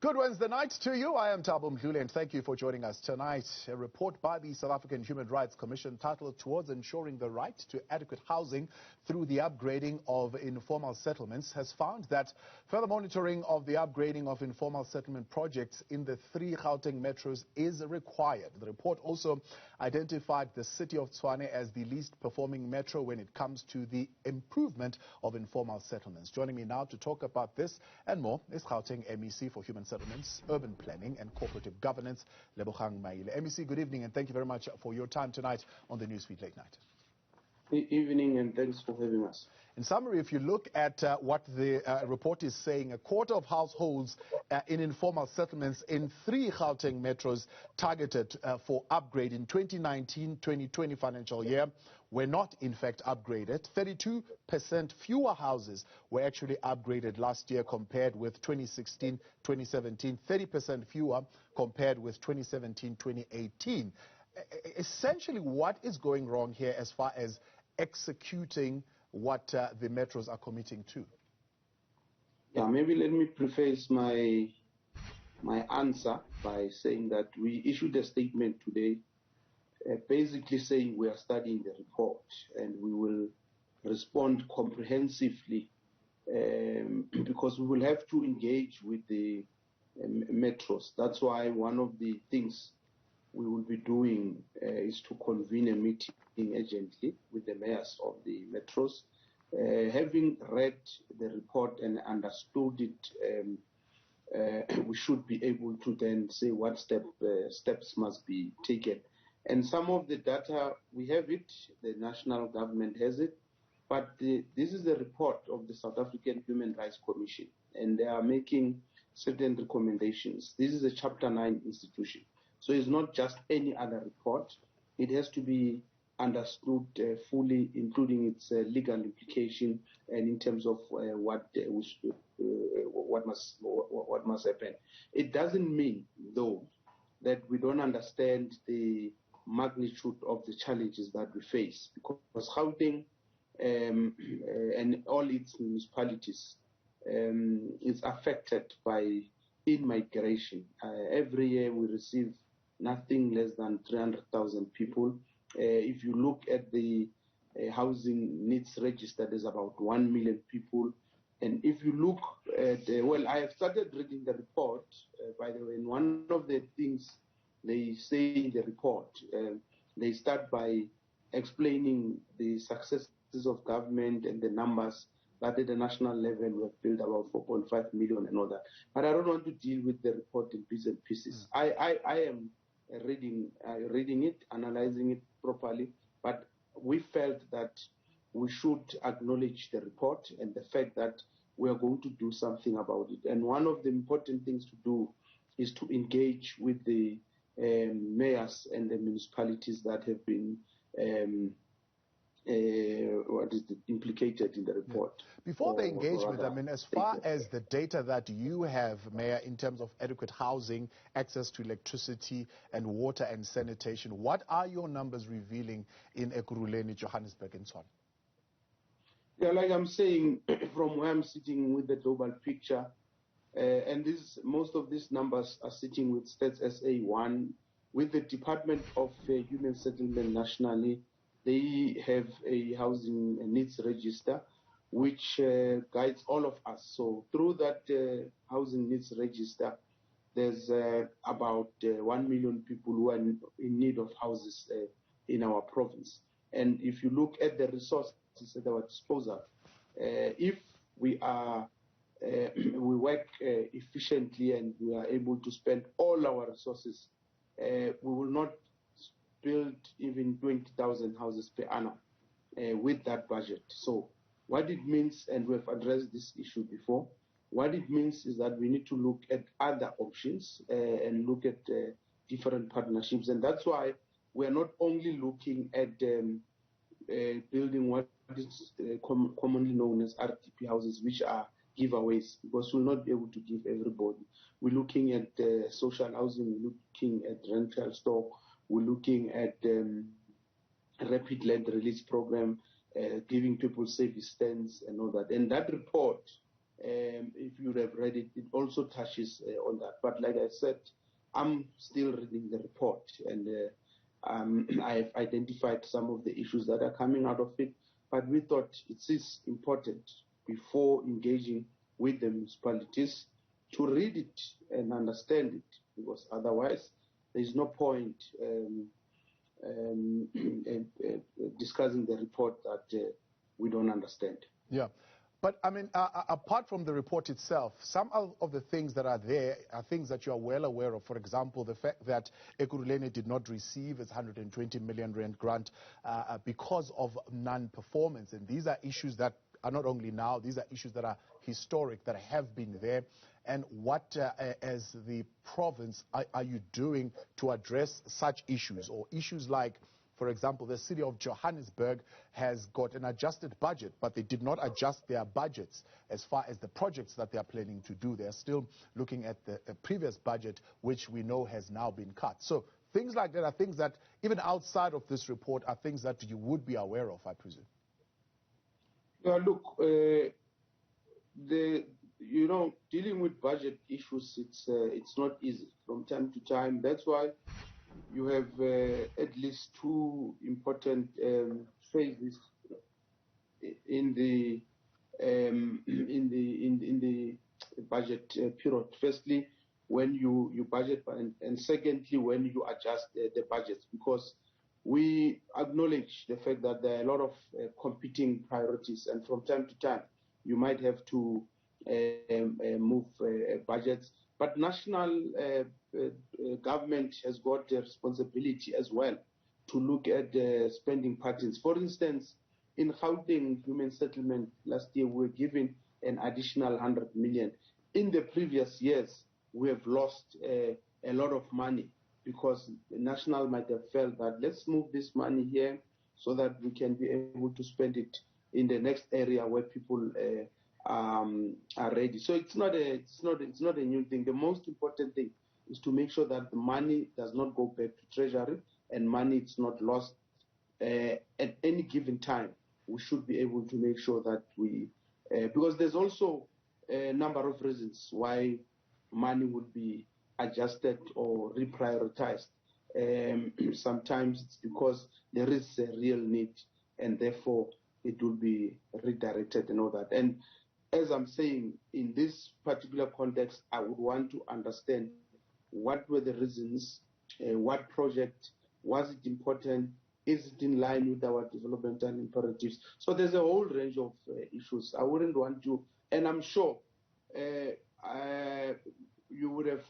Good Wednesday night to you. I am Thabo Mdluli, and thank you for joining us tonight. A report by the South African Human Rights Commission titled Towards Ensuring the Right to Adequate Housing Through the Upgrading of Informal Settlements has found that further monitoring of the upgrading of informal settlement projects in the 3 Gauteng metros is required. The report also identified the City of Tshwane as the least performing metro when it comes to the improvement of informal settlements. Joining me now to talk about this and more is Gauteng MEC for Human Settlements, Urban Planning and Cooperative Governance, MEC Maile. MEC, good evening and thank you very much for your time tonight on the Newsfeed Late Night. Good evening and thanks for having us. In summary, if you look at what the report is saying, a quarter of households in informal settlements in 3 Gauteng metros targeted for upgrade in 2019-2020 financial year were not in fact upgraded. 32% fewer houses were actually upgraded last year compared with 2016-2017, 30% fewer compared with 2017-2018. Essentially, what is going wrong here as far as executing what the metros are committing to? Yeah, maybe let me preface my answer by saying that we issued a statement today basically saying we are studying the report and we will respond comprehensively because we will have to engage with the metros. That's why one of the things we will be doing is to convene a meeting urgently with the mayors of the metros. Having read the report and understood it, we should be able to then say what steps must be taken. And some of the data, we have it, the national government has it, but this is the report of the South African Human Rights Commission, and they are making certain recommendations. This is a Chapter 9 institution. So it's not just any other report. It has to be understood fully, including its legal implication and in terms of what must happen. It doesn't mean, though, that we don't understand the magnitude of the challenges that we face, because Gauteng and all its municipalities is affected by in-migration. Every year we receive nothing less than 300,000 people. If you look at the housing needs register, there's about 1 million people. And if you look at, well, I have started reading the report, by the way, and one of the things they say in the report, they start by explaining the successes of government and the numbers that at the national level we have built about 4.5 million and all that. But I don't want to deal with the report in bits and pieces. I am reading it, analyzing it properly, but we felt that we should acknowledge the report and the fact that we are going to do something about it. And one of the important things to do is to engage with the mayors and the municipalities that have been implicated in the report. Before the engagement, I mean, as far as the data that you have, Mayor, in terms of adequate housing, access to electricity and water and sanitation, what are your numbers revealing in Ekurhuleni, Johannesburg and Tshwane? Yeah, like I'm saying, from where I'm sitting with the global picture, and most of these numbers are sitting with Stats SA1, with the Department of Human Settlement nationally. They have a housing needs register which guides all of us. So through that housing needs register, there's about 1 million people who are in need of houses in our province. And if you look at the resources at our disposal, if we work efficiently and we are able to spend all our resources, we will not build even 20,000 houses per annum with that budget. So what it means, and we've addressed this issue before, what it means is that we need to look at other options and look at different partnerships. And that's why we're not only looking at building what is commonly known as RTP houses, which are giveaways, because we'll not be able to give everybody. We're looking at social housing, we're looking at rental stock, we're looking at rapid land release program, giving people service stands and all that. And that report if you have read it, it also touches on that. But like I said, I'm still reading the report, and I've identified some of the issues that are coming out of it. But we thought it is important, before engaging with the municipalities, to read it and understand it, because otherwise there is no point discussing the report that we don't understand. Yeah. But, I mean, apart from the report itself, some of the things that are there are things that you are well aware of. For example, the fact that Ekurhuleni did not receive its 120 million rand grant because of non-performance. And these are issues that are not only now, these are issues that are historic, that have been there. And what, as the province, are you doing to address such issues, or issues like, for example, the City of Johannesburg has got an adjusted budget, but they did not adjust their budgets as far as the projects that they are planning to do. They're still looking at the previous budget, which we know has now been cut. So things like that are things that, even outside of this report, are things that you would be aware of, I presume. Look, dealing with budget issues, it's not easy from time to time. That's why you have at least two important phases in the budget period. Firstly, when you budget, and secondly, when you adjust the budgets, because we acknowledge the fact that there are a lot of competing priorities, and from time to time you might have to move budgets. But national government has got the responsibility as well to look at the spending patterns. For instance, in Gauteng Human Settlement last year, we were given an additional 100 million. In the previous years, we have lost a lot of money, because the national might have felt that let's move this money here so that we can be able to spend it in the next area where people are ready. So it's not a new thing. The most important thing is to make sure that the money does not go back to treasury, and money is not lost at any given time. We should be able to make sure that we, because there's also a number of reasons why money would be adjusted or reprioritized. Sometimes it's because there is a real need, and therefore it will be redirected and all that. And as I'm saying, in this particular context, I would want to understand what were the reasons, what project, was it important, is it in line with our developmental imperatives? So there's a whole range of issues. I wouldn't want to, and I'm sure you would have,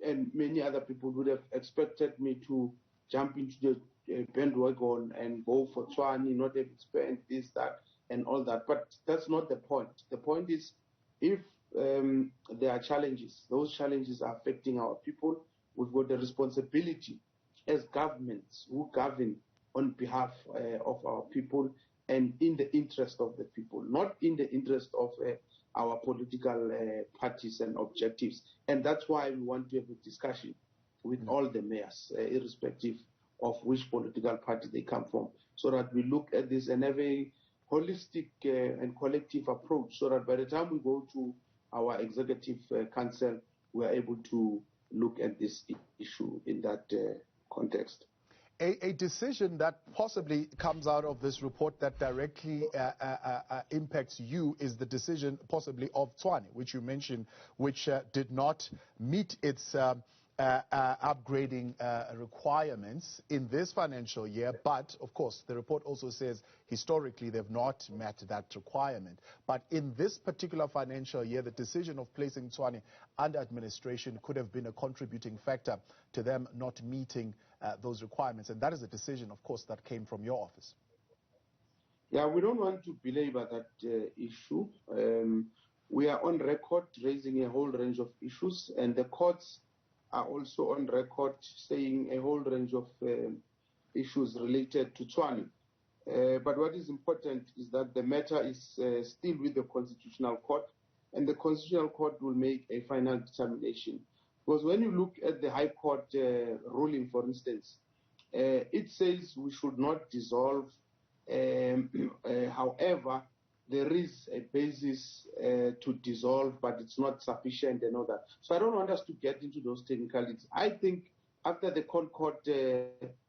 and many other people would have expected me to jump into the bandwagon and go for Tshwane, not expand this, that, and all that. But that's not the point. The point is, if there are challenges, those challenges are affecting our people, we've got the responsibility as governments who govern on behalf of our people and in the interest of the people, not in the interest of our political parties and objectives. And that's why we want to have a discussion with all the mayors, irrespective of which political party they come from, so that we look at this and have a holistic and collective approach, so that by the time we go to our executive council, we are able to look at this issue in that context. A decision that possibly comes out of this report that directly impacts you is the decision possibly of Tshwane, which you mentioned, which did not meet its upgrading requirements in this financial year. But, of course, the report also says historically they've not met that requirement. But in this particular financial year, the decision of placing Tshwane under administration could have been a contributing factor to them not meeting those requirements. And that is a decision, of course, that came from your office. Yeah, we don't want to belabor that issue. We are on record raising a whole range of issues, and the courts are also on record saying a whole range of issues related to Tshwane. But what is important is that the matter is still with the Constitutional Court, and the Constitutional Court will make a final determination. Because when you look at the High Court ruling, for instance, it says we should not dissolve. However, there is a basis to dissolve, but it's not sufficient and all that. So I don't want us to get into those technicalities. I think after the Concord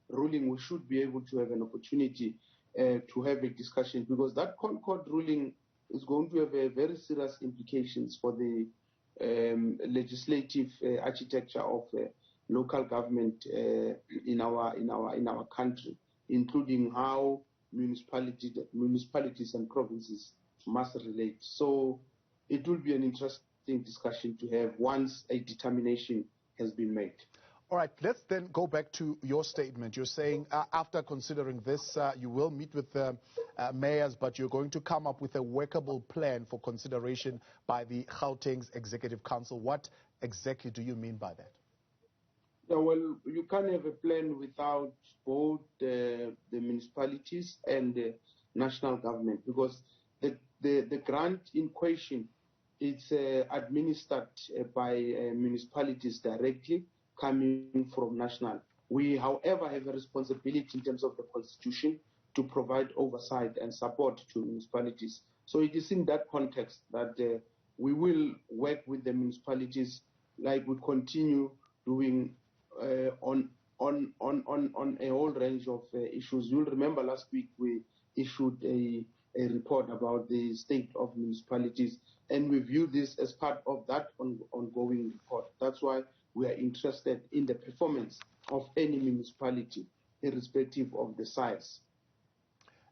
ruling, we should be able to have an opportunity to have a discussion, because that Concord ruling is going to have a very serious implications for the legislative architecture of local government in our country, including how municipalities and provinces must relate. So it will be an interesting discussion to have once a determination has been made. All right, let's then go back to your statement. You're saying after considering this, you will meet with the mayors, but you're going to come up with a workable plan for consideration by the Gauteng's Executive Council. What exactly do you mean by that? Yeah, well, you can't have a plan without both the municipalities and the national government, because the grant in question is administered by municipalities directly, coming from national. We, however, have a responsibility in terms of the constitution to provide oversight and support to municipalities. So it is in that context that we will work with the municipalities like we continue doing on a whole range of issues. You'll remember last week we issued a report about the state of municipalities, and we view this as part of that ongoing report. That's why we are interested in the performance of any municipality, irrespective of the size.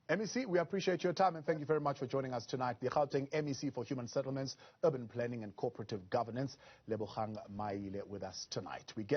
MEC, we appreciate your time and thank you very much for joining us tonight. The Gauteng MEC for Human Settlements, Urban Planning and Cooperative Governance, MEC Maile, with us tonight.